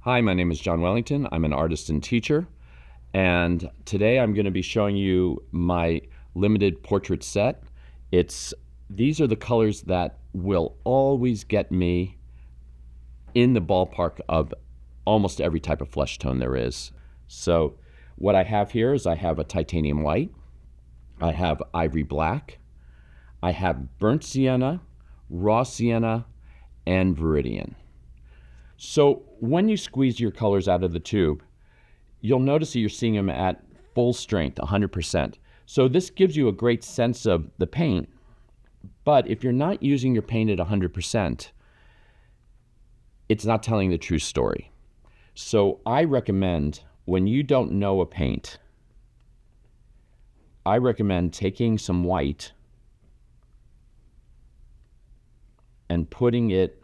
Hi, my name is John Wellington. I'm an artist and teacher, and today I'm going to be showing you my limited portrait set. These are the colors that will always get me in the ballpark of almost every type of flesh tone there is. So what I have here is I have a titanium white, I have ivory black, I have burnt sienna, raw sienna, and viridian. So when you squeeze your colors out of the tube, you'll notice that you're seeing them at full strength, 100%. So this gives you a great sense of the paint. But if you're not using your paint at 100%, it's not telling the true story. So I recommend, when you don't know a paint, I recommend taking some white and putting it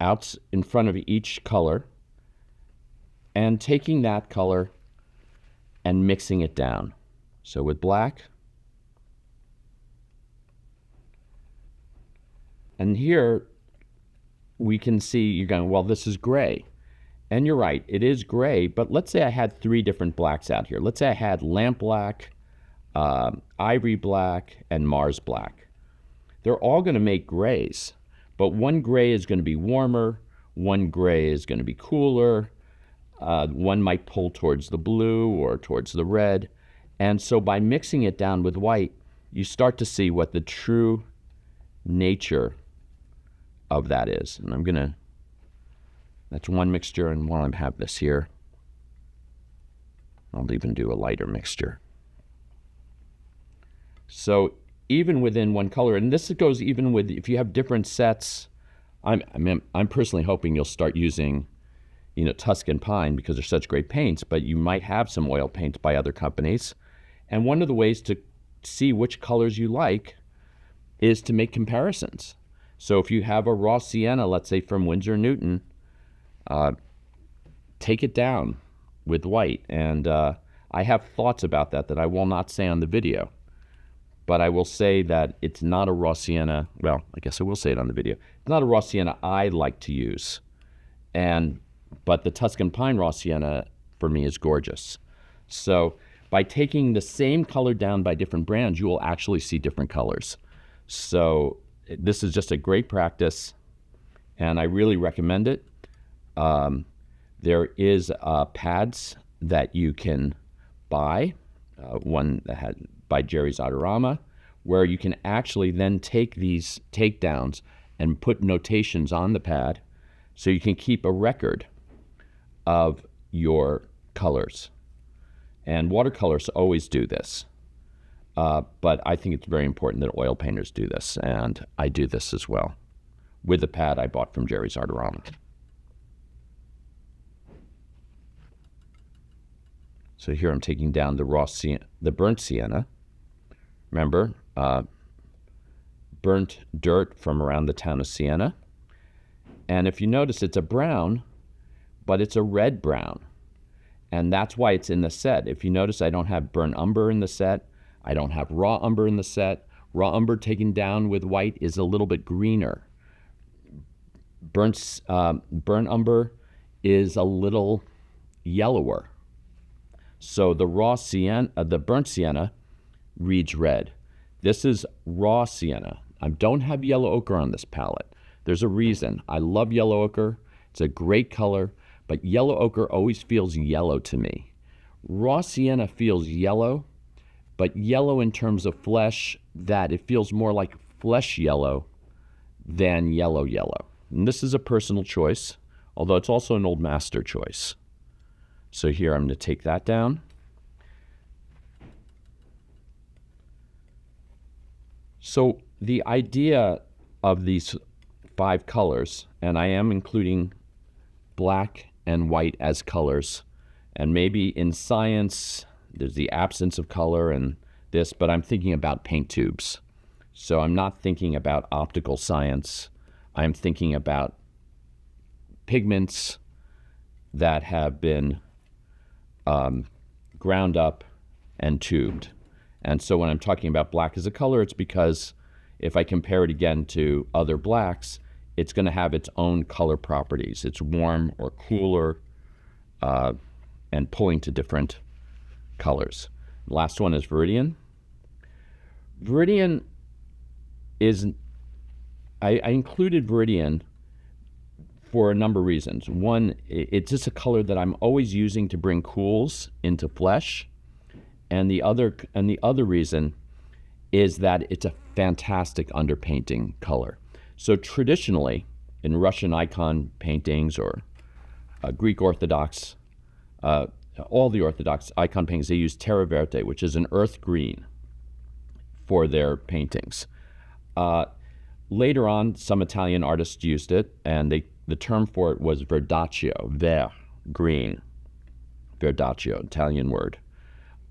out in front of each color and taking that color and mixing it down. So with black, and here we can see you're going, well, this is gray. And you're right, it is gray, but let's say I had three different blacks out here. Let's say I had lamp black, ivory black, and Mars black. They're all going to make grays. But one gray is going to be warmer, one gray is going to be cooler, one might pull towards the blue or towards the red. And so by mixing it down with white, you start to see what the true nature of that is. And that's one mixture, and while I have this here, I'll even do a lighter mixture. So even within one color, and this goes even with, if you have different sets, I'm personally hoping you'll start using, Tusc Pine, because they're such great paints, but you might have some oil paints by other companies. And one of the ways to see which colors you like is to make comparisons. So if you have a raw sienna, let's say from Winsor & Newton, take it down with white. And I have thoughts about that I will not say on the video. But I will say that it's not a raw sienna. Well, I guess I will say it on the video. It's not a raw sienna I like to use. But the Tusc Pine raw sienna for me is gorgeous. So by taking the same color down by different brands, you will actually see different colors. So this is just a great practice, and I really recommend it. There is pads that you can buy. One that had by Jerry's Artarama, where you can actually then take these takedowns and put notations on the pad so you can keep a record of your colors. And watercolors always do this, but I think it's very important that oil painters do this, and I do this as well with the pad I bought from Jerry's Artarama. So here I'm taking down the burnt sienna. Remember, burnt dirt from around the town of Siena. And if you notice, it's a brown, but it's a red brown. And that's why it's in the set. If you notice, I don't have burnt umber in the set. I don't have raw umber in the set. Raw umber taken down with white is a little bit greener. Burnt umber is a little yellower. So the the burnt sienna reads red. This is raw sienna. I don't have yellow ochre on this palette. There's a reason. I love yellow ochre. It's a great color, but yellow ochre always feels yellow to me. Raw sienna feels yellow, but yellow in terms of flesh, that it feels more like flesh yellow than yellow yellow. And this is a personal choice, although it's also an old master choice. So here I'm going to take that down. So the idea of these 5 colors, and I am including black and white as colors, and maybe in science there's the absence of color and this, but I'm thinking about paint tubes. So I'm not thinking about optical science. I'm thinking about pigments that have been ground up and tubed. And so when I'm talking about black as a color, it's because if I compare it again to other blacks, it's going to have its own color properties. It's warm or cooler, and pulling to different colors. Last one is Viridian. Viridian is, I included Viridian for a number of reasons. One, it's just a color that I'm always using to bring cools into flesh. And the other reason is that it's a fantastic underpainting color. So traditionally, in Russian icon paintings or Greek Orthodox, all the Orthodox icon paintings, they use terra verte, which is an earth green, for their paintings. Later on, some Italian artists used it, and the term for it was verdaccio, vert, green. Verdaccio, Italian word.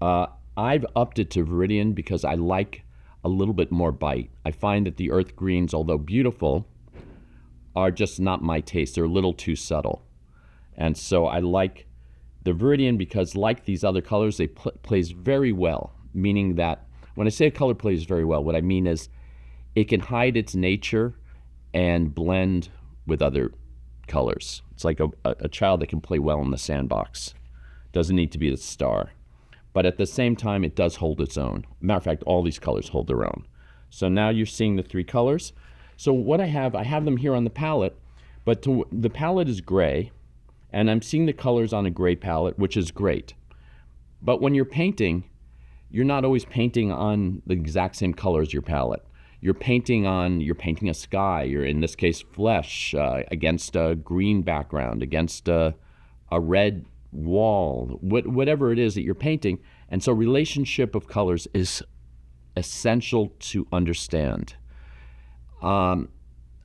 I've upped it to Viridian because I like a little bit more bite. I find that the earth greens, although beautiful, are just not my taste. They're a little too subtle. And so I like the Viridian because, like these other colors, they plays very well, meaning that when I say a color plays very well, what I mean is it can hide its nature and blend with other colors. It's like a child that can play well in the sandbox. Doesn't need to be the star. But at the same time, it does hold its own. Matter of fact, all these colors hold their own. So now you're seeing the three colors. So what I have them here on the palette, but the palette is gray, and I'm seeing the colors on a gray palette, which is great. But when you're painting, you're not always painting on the exact same color as your palette. You're painting a sky, you're in this case flesh, against a green background, against a red wall, whatever it is that you're painting. And so relationship of colors is essential to understand. I'm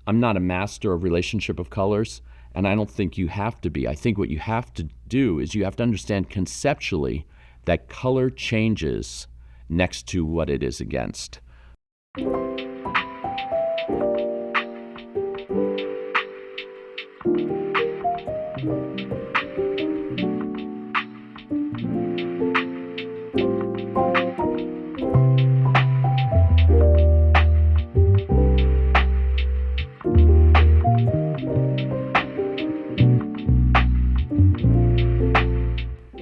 not a master of relationship of colors, and I don't think you have to be. I think what you have to do is you have to understand conceptually that color changes next to what it is against.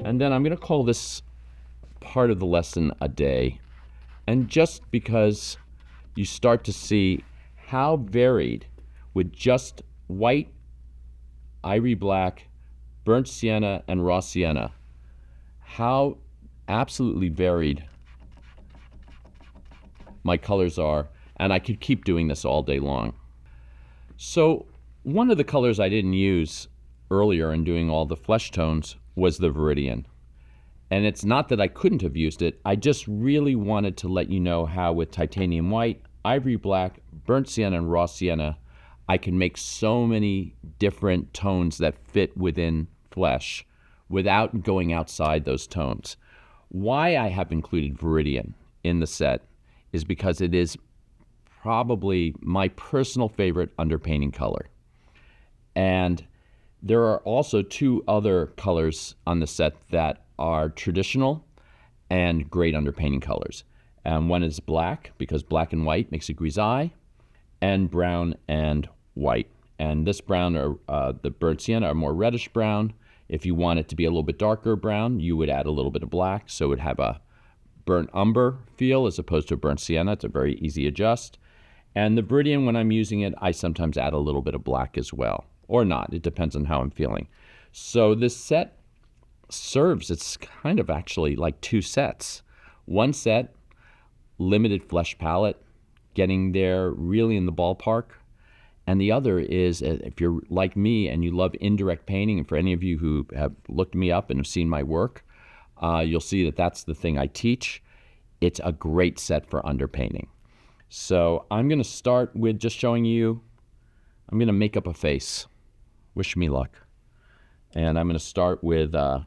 And then I'm going to call this part of the lesson a day. And just because you start to see how varied, with just white, ivory black, burnt sienna, and raw sienna, how absolutely varied my colors are. And I could keep doing this all day long. So one of the colors I didn't use earlier in doing all the flesh tones was the Viridian. And it's not that I couldn't have used it, I just really wanted to let you know how with titanium white, ivory black, burnt sienna, and raw sienna, I can make so many different tones that fit within flesh without going outside those tones. Why I have included Viridian in the set is because it is probably my personal favorite underpainting color. And there are also two other colors on the set that are traditional and great underpainting colors. And one is black, because black and white makes a grisaille, and brown and white. And this brown, or the burnt sienna, are more reddish brown. If you want it to be a little bit darker brown, you would add a little bit of black, so it would have a burnt umber feel as opposed to a burnt sienna. It's a very easy adjust. And the Viridian, when I'm using it, I sometimes add a little bit of black as well. Or not, it depends on how I'm feeling. So this set serves, it's kind of actually like two sets. One set, limited flesh palette, getting there really in the ballpark. And the other is, if you're like me and you love indirect painting, and for any of you who have looked me up and have seen my work, you'll see that that's the thing I teach. It's a great set for underpainting. So I'm going to start with just showing you, I'm going to make up a face. Wish me luck. And I'm going to start with the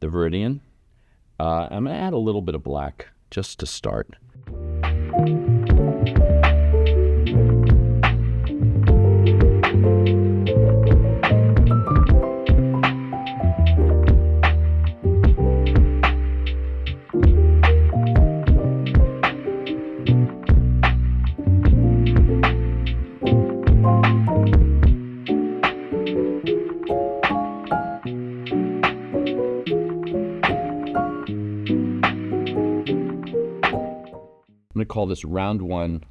Viridian. I'm going to add a little bit of black just to start. call this round one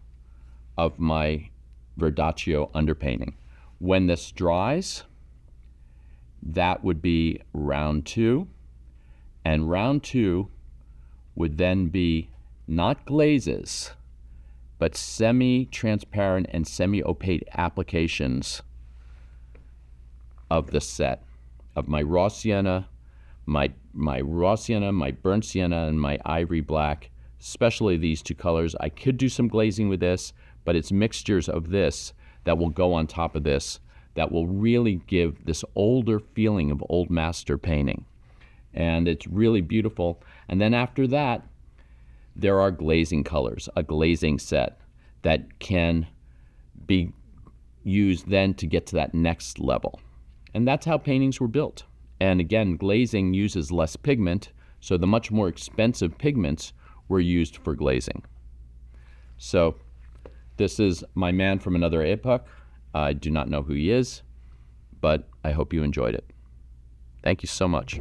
of my Verdaccio underpainting. When this dries, that would be round two, and round two would then be not glazes, but semi-transparent and semi-opaque applications of the set, of my raw sienna, my raw sienna, my burnt sienna, and my ivory black, especially these two colors. I could do some glazing with this, but it's mixtures of this that will go on top of this that will really give this older feeling of old master painting. And it's really beautiful. And then after that, there are glazing colors, a glazing set that can be used then to get to that next level. And that's how paintings were built. And again, glazing uses less pigment, so the much more expensive pigments were used for glazing. So this is my man from another epoch. I do not know who he is, but I hope you enjoyed it. Thank you so much.